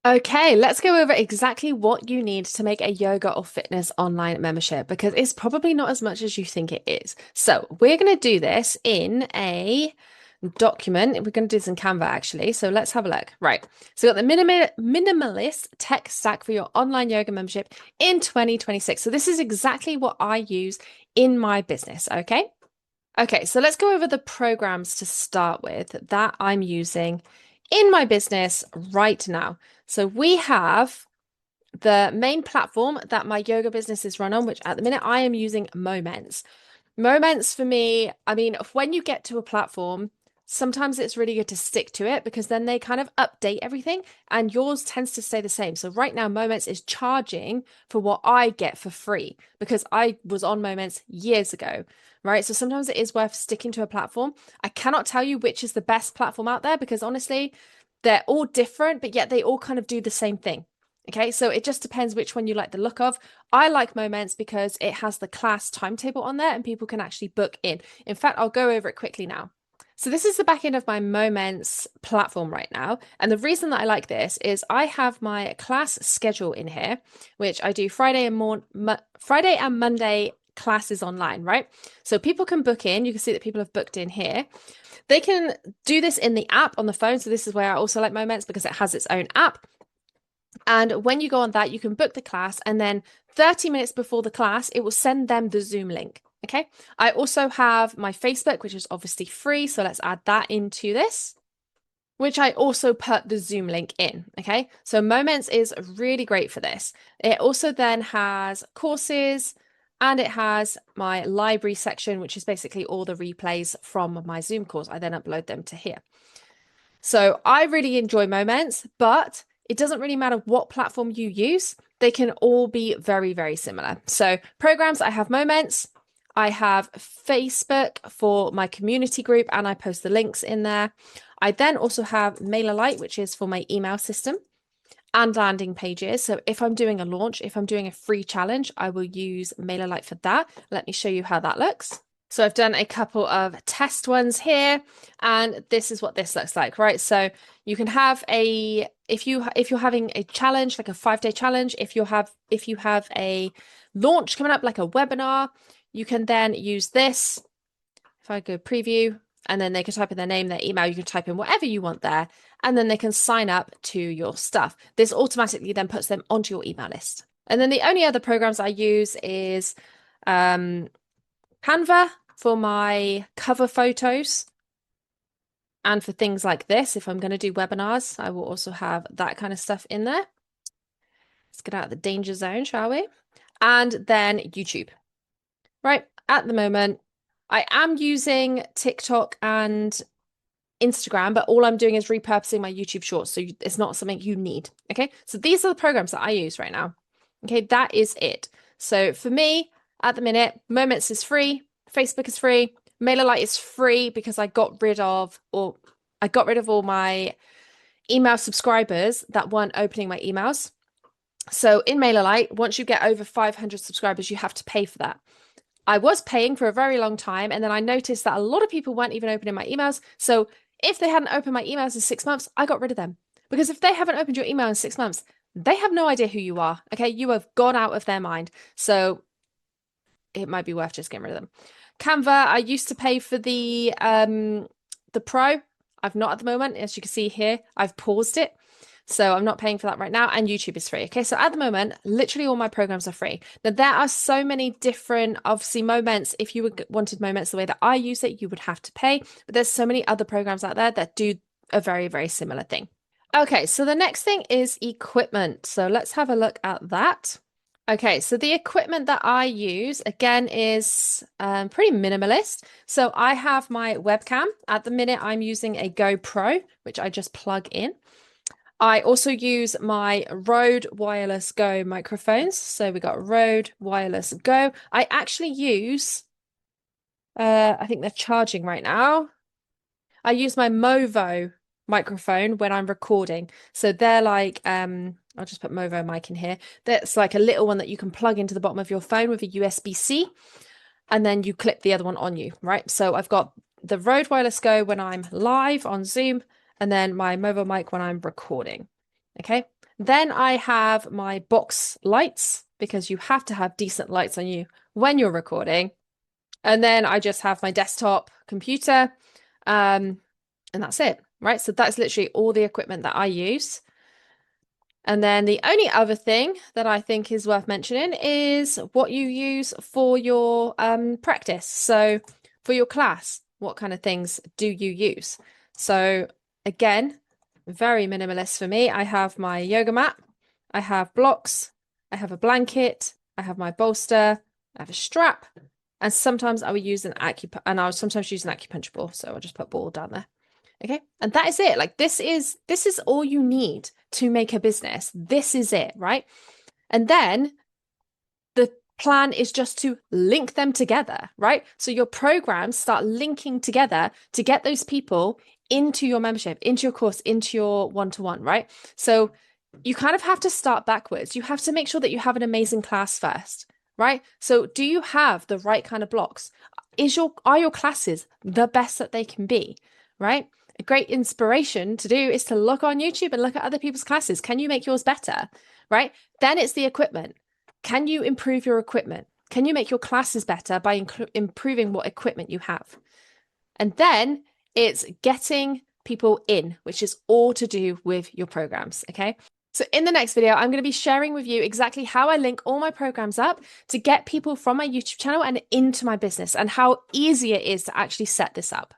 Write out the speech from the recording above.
Okay, let's go over exactly what you need to make a yoga or fitness online membership because it's probably not as much as you think it is. So, we're going to do this in a document. We're going to do this in Canva actually. So, let's have a look. Right. So, we've got the minimalist tech stack for your online yoga membership in 2026. So, this is exactly what I use in my business. Okay. Okay, so let's go over the programs to start with that I'm using in my business right now. So we have the main platform that my yoga business is run on, which at the minute I am using Moments. Moments for me, I mean, when you get to a platform, sometimes it's really good to stick to it because then they kind of update everything and yours tends to stay the same. So right now, Moments is charging for what I get for free because I was on Moments years ago, right? So sometimes it is worth sticking to a platform. I cannot tell you which is the best platform out there because honestly, they're all different, but yet they all kind of do the same thing. Okay, so it just depends which one you like the look of. I like Moments because it has the class timetable on there and people can actually book in. In fact, I'll go over it quickly now. So this is the back end of my Moments platform right now. And the reason that I like this is I have my class schedule in here, which I do Friday and Monday classes online, right? So people can book in. You can see that people have booked in here. They can do this in the app on the phone. So this is where I also like Moments because it has its own app. And when you go on that, you can book the class, and then 30 minutes before the class, it will send them the Zoom link. Okay. I also have my Facebook, which is obviously free. So let's add that into this, which I also put the Zoom link in. Okay. So Moments is really great for this. It also then has courses and it has my library section, which is basically all the replays from my Zoom course. I then upload them to here. So I really enjoy Moments, but it doesn't really matter what platform you use. They can all be very, very similar. So programs, I have Moments. I have Facebook for my community group, and I post the links in there. I then also have MailerLite, which is for my email system, and landing pages. So if I'm doing a launch, if I'm doing a free challenge, I will use MailerLite for that. Let me show you how that looks. So I've done a couple of test ones here, and this is what this looks like, right? So you can have a if you're having a challenge, like a 5-day challenge, if you have a launch coming up, like a webinar, you can then use this. If I go preview, and then they can type in their name, their email, you can type in whatever you want there, and then they can sign up to your stuff. This automatically then puts them onto your email list. And then the only other programs I use is Canva for my cover photos and for things like this. If I'm going to do webinars, I will also have that kind of stuff in there. Let's get out of the danger zone, shall we? And then YouTube. Right, at the moment, I am using TikTok and Instagram, but all I'm doing is repurposing my YouTube shorts. So it's not something you need. Okay. So these are the programs that I use right now. Okay. That is it. So for me, at the minute, Moments is free, Facebook is free, MailerLite is free because I got rid of all my email subscribers that weren't opening my emails. So in MailerLite, once you get over 500 subscribers, you have to pay for that. I was paying for a very long time, and then I noticed that a lot of people weren't even opening my emails. So if they hadn't opened my emails in 6 months, I got rid of them. Because if they haven't opened your email in 6 months, they have no idea who you are. Okay, you have gone out of their mind. So it might be worth just getting rid of them. Canva, I used to pay for the Pro. I've not at the moment. As you can see here, I've paused it. So I'm not paying for that right now. And YouTube is free. Okay. So at the moment, literally all my programs are free. Now, there are so many different, obviously, Moments. If you wanted Moments the way that I use it, you would have to pay. But there's so many other programs out there that do a very, very similar thing. Okay. So the next thing is equipment. So let's have a look at that. Okay, so the equipment that I use again is pretty minimalist. So I have my webcam. At the minute, I'm using a GoPro, which I just plug in. I also use my Rode Wireless Go microphones. So we got Rode Wireless Go. I actually use, I think they're charging right now. I use my Movo microphone when I'm recording. So they're like, I'll just put Movo mic in here. That's like a little one that you can plug into the bottom of your phone with a USB-C, and then you clip the other one on you, right? So I've got the Rode Wireless Go when I'm live on Zoom, and then my Movo mic when I'm recording. Okay. Then I have my box lights because you have to have decent lights on you when you're recording. And then I just have my desktop computer, and that's it, right? So that's literally all the equipment that I use. And then the only other thing that I think is worth mentioning is what you use for your practice. So for your class, what kind of things do you use? So again, very minimalist for me. I have my yoga mat, I have blocks, I have a blanket, I have my bolster, I have a strap, and sometimes I will use and I'll sometimes use an acupuncture ball. So I'll just put ball down there. Okay. And that is it. Like this is all you need to make a business. This is it, right? And then the plan is just to link them together, right? So your programs start linking together to get those people into your membership, into your course, into your one-to-one, right? So you kind of have to start backwards. You have to make sure that you have an amazing class first, right? So do you have the right kind of blocks? Are your classes the best that they can be, right? A great inspiration to do is to look on YouTube and look at other people's classes. Can you make yours better, right? Then it's the equipment. Can you improve your equipment? Can you make your classes better by improving what equipment you have? And then it's getting people in, which is all to do with your programs. Okay. So in the next video, I'm going to be sharing with you exactly how I link all my programs up to get people from my YouTube channel and into my business and how easy it is to actually set this up.